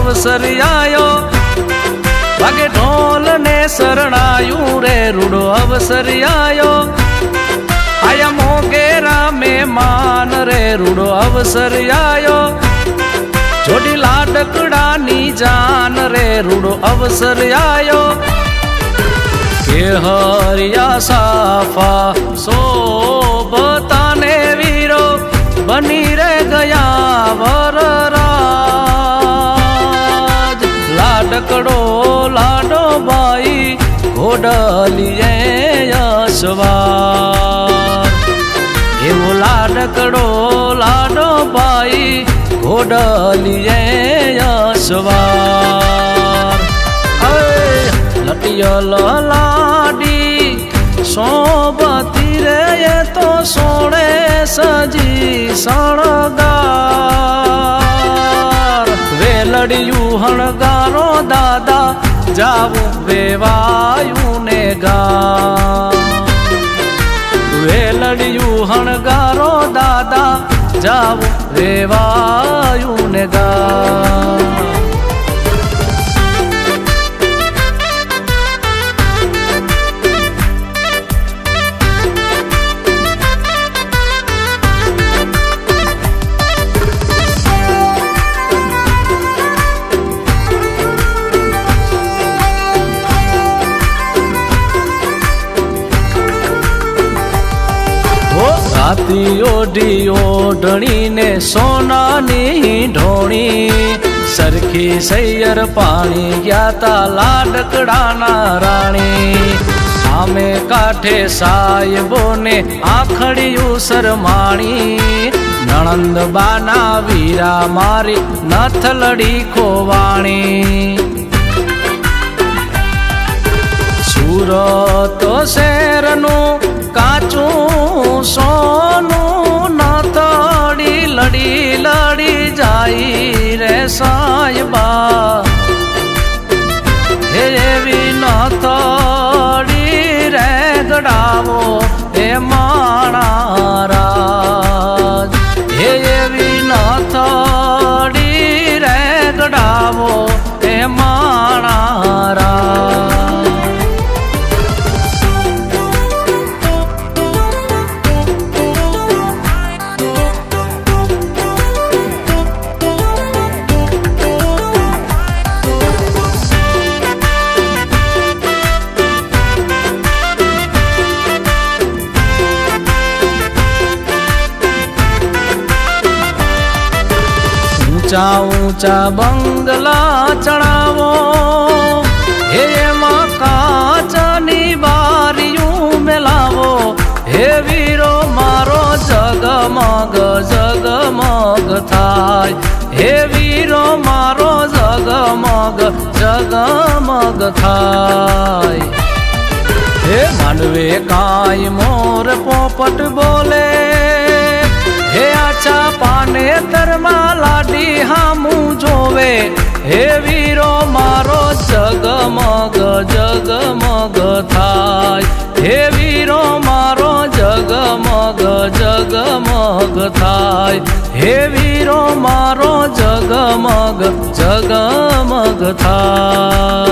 અવસર આયો વાગે ઢોલ ને શરણાયું રે રૂડો અવસર આયો આયા મોગેરા મહેમાન રે રૂડો અવસર આયો જોડી લાડકડાની જાન રે રૂડો અવસર આયો કે હરિયા સાફા સોબતાને વીરો બની રે ગયા વરરાજ લાડકડો લાડો બાઈ ઘોડલીએ યશવાર એવો લાડકડો લાડો બાઈ ઘોડલીએ યશવાર લટિયલ લાડી સોબતી રે તો સોળે સજી શણગાર વેલડિયું હણગારો દાદા જાવું વેવાયું ને ગા વેલડિયું હણગારો દાદા જાવું વેવાયું ને ગા રાતી ઓઢી ઓઢણીને સોનાની ઢોણી સરખી સૈયર પાણી ગયા તા લાડકડાના રાણી આમે કાંઠે સાહેબોને આખડિયું શરમાણી નણંદ બાના વીરા મારી નથલડી ખોવાણી સુરત શહેરનું કાચું સોનું નાથડી લડી લડી જાય રે સાહેબા એવી નાથડી રે ગડાવો એ માણા રાજ એવી નાથડી રે ગડાવો એ માણા રાજ ઊંચા ઊંચા બંગલા ચડાવો હે એમાં કાચની બારીયું મેલાવો હે વીરો મારો જગમગ જગમગ થાય હે વીરો મારો જગમગ જગમગ થાય હે માંડવે કાંઈ મોર પોપટ બોલે હે આછા પાને તરમાં લાડી હામું જોવે હે વીરો મારો જગમગ જગમગ થાય હે વીરો મારો જગમગ જગમગ થાય હે વીરો મારો જગમગ જગમગ થાય